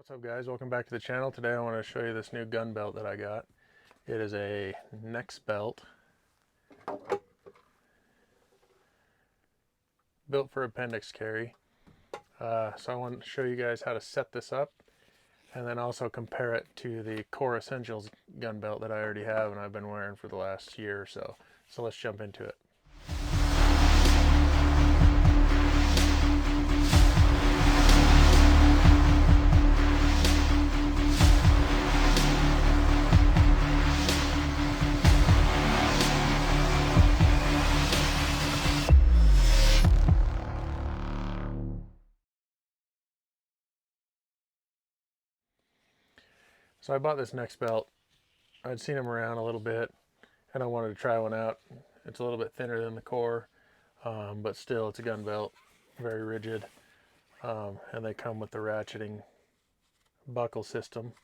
What's up guys, welcome back to the channel. Today I want to show you this new gun belt that I got. It is a Nexbelt, built for appendix carry. So I want to show you guys how to set this up and then also compare it to the Core Essentials gun belt that I already have and I've been wearing for the last year or so. So let's jump into it. So I bought this Nexbelt. I'd seen them around a little bit and I wanted to try one out. It's a little bit thinner than the Core, but still it's a gun belt, very rigid, and they come with the ratcheting buckle system,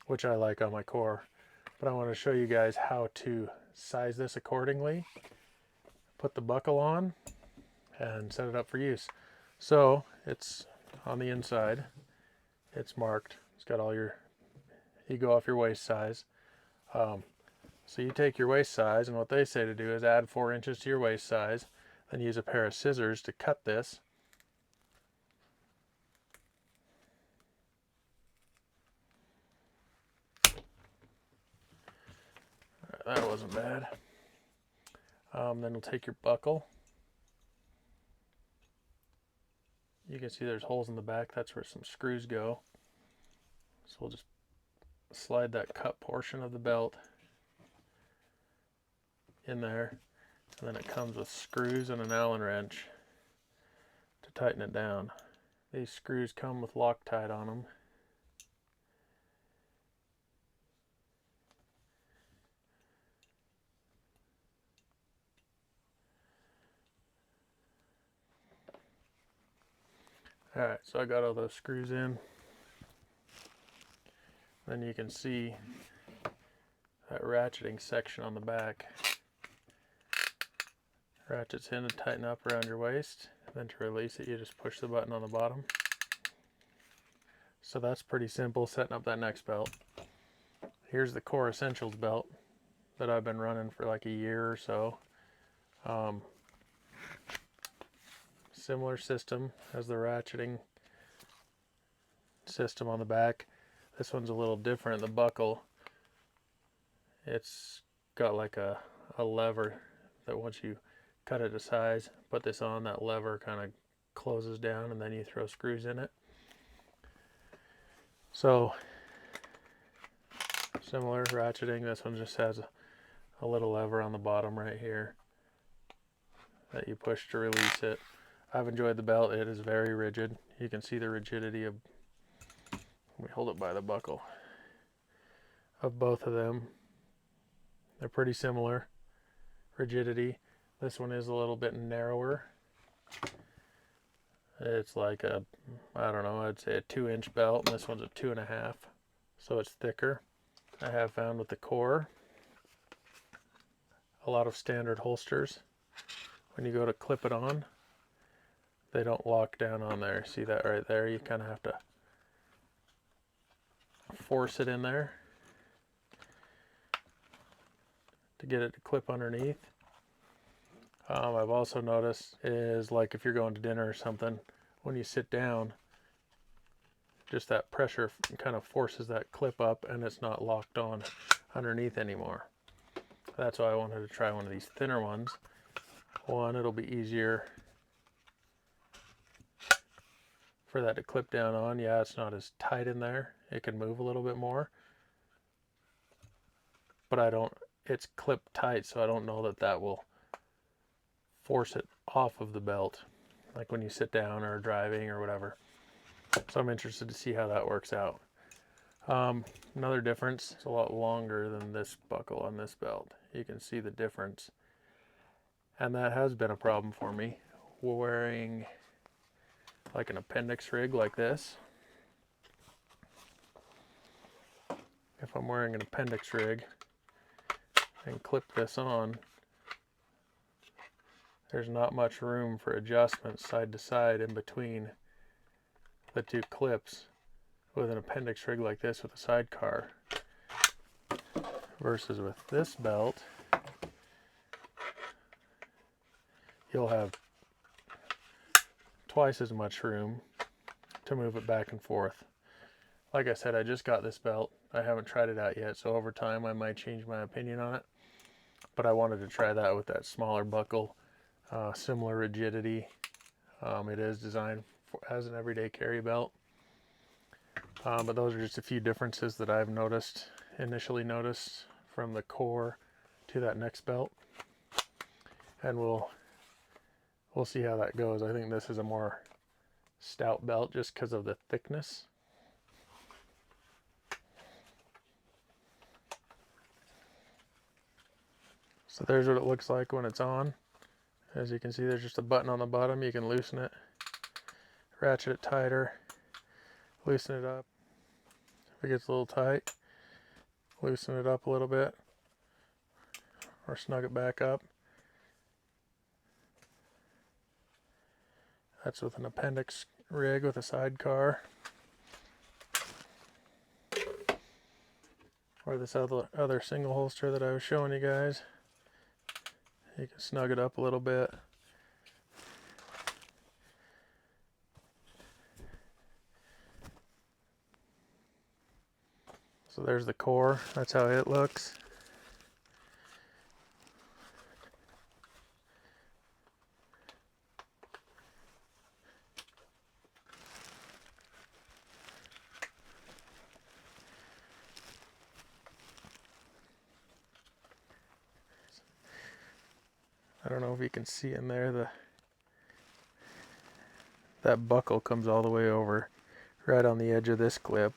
which I like on my Core. But I want to show you guys how to size this accordingly, put the buckle on, and set it up for use. So it's on the inside, it's marked, it's got all your, you go off your waist size. So you take your waist size, and what they say to do is add 4 inches to your waist size, then use a pair of scissors to cut this. That wasn't bad. Then we'll take your buckle. You can see there's holes in the back, that's where some screws go. So we'll just slide that cut portion of the belt in there, and then it comes with screws and an Allen wrench to tighten it down. These screws come with Loctite on them. Alright, so I got all those screws in. Then you can see that ratcheting section on the back. Ratchets in and tighten up around your waist. Then to release it, you just push the button on the bottom. So that's pretty simple, setting up that Nexbelt. Here's the Core Essentials belt that I've been running for like a year or so. Similar system as the ratcheting system on the back. This one's a little different. The buckle, it's got like a lever that once you cut it to size, put this on, that lever kind of closes down and then you throw screws in it. So similar ratcheting. This one just has a little lever on the bottom right here that you push to release it. I've enjoyed the belt. It is very rigid. You can see the rigidity of, let me hold it by the buckle, of both of them. They're pretty similar rigidity. This one is a little bit narrower. It's like a, I don't know, I'd say a 2-inch belt, and this one's a 2.5, so it's thicker. I have found with the Core, a lot of standard holsters, when you go to clip it on, they don't lock down on there. See that right there? You kind of have to force it in there to get it to clip underneath. I've also noticed is like if you're going to dinner or something, when you sit down, just that pressure kind of forces that clip up and it's not locked on underneath anymore. That's why I wanted to try one of these thinner ones. One, it'll be easier for that to clip down on. Yeah, it's not as tight in there. It can move a little bit more, but it's clipped tight, so I don't know that that will force it off of the belt, like when you sit down or driving or whatever. So I'm interested to see how that works out. Another difference, it's a lot longer than this buckle on this belt. You can see the difference. And that has been a problem for me. Wearing like an appendix rig like this. If I'm wearing an appendix rig and clip this on, there's not much room for adjustment side to side in between the two clips with an appendix rig like this with a sidecar versus with this belt, you'll have twice as much room to move it back and forth. Like I said, I just got this belt. I haven't tried it out yet, so over time I might change my opinion on it. But I wanted to try that with that smaller buckle, similar rigidity. It is designed as an everyday carry belt. But those are just a few differences that I've initially noticed from the core to that Nexbelt. And we'll see how that goes. I think this is a more stout belt just because of the thickness. So there's what it looks like when it's on. As you can see, there's just a button on the bottom. You can loosen it, ratchet it tighter, loosen it up. If it gets a little tight, loosen it up a little bit, or snug it back up. That's with an appendix rig with a sidecar. Or this other single holster that I was showing you guys. You can snug it up a little bit. So there's the core. That's how it looks. I don't know if you can see in there, that buckle comes all the way over right on the edge of this clip.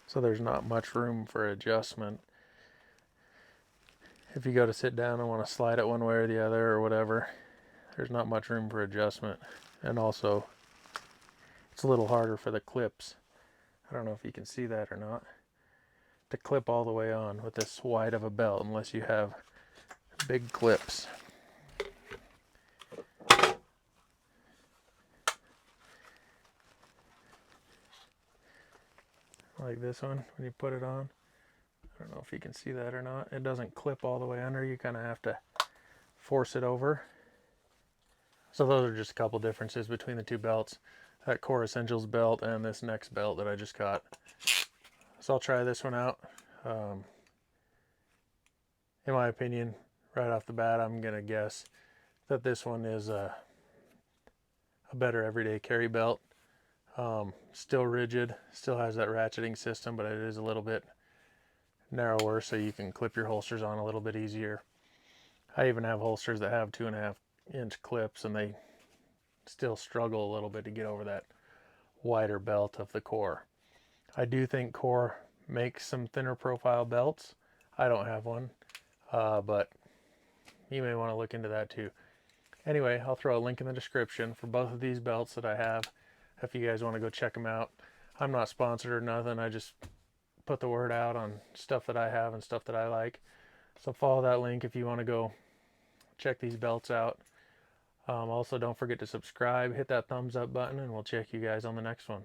So there's not much room for adjustment. If you go to sit down and want to slide it one way or the other or whatever, there's not much room for adjustment. And also, it's a little harder for the clips. I don't know if you can see that or not, to clip all the way on with this wide of a belt unless you have big clips. Like this one, when you put it on. I don't know if you can see that or not. It doesn't clip all the way under. You kind of have to force it over. So those are just a couple differences between the two belts. That Core Essentials belt and this Nexbelt that I just got. So I'll try this one out. In my opinion, right off the bat, I'm going to guess that this one is a better everyday carry belt. Still rigid, still has that ratcheting system, but it is a little bit narrower, so you can clip your holsters on a little bit easier. I even have holsters that have 2.5-inch clips, and they still struggle a little bit to get over that wider belt of the Core. I do think Core makes some thinner profile belts. I don't have one, but you may want to look into that too. Anyway, I'll throw a link in the description for both of these belts that I have if you guys want to go check them out. I'm not sponsored or nothing. I just put the word out on stuff that I have and stuff that I like. So follow that link if you want to go check these belts out. Also, don't forget to subscribe, hit that thumbs up button, and we'll check you guys on the next one.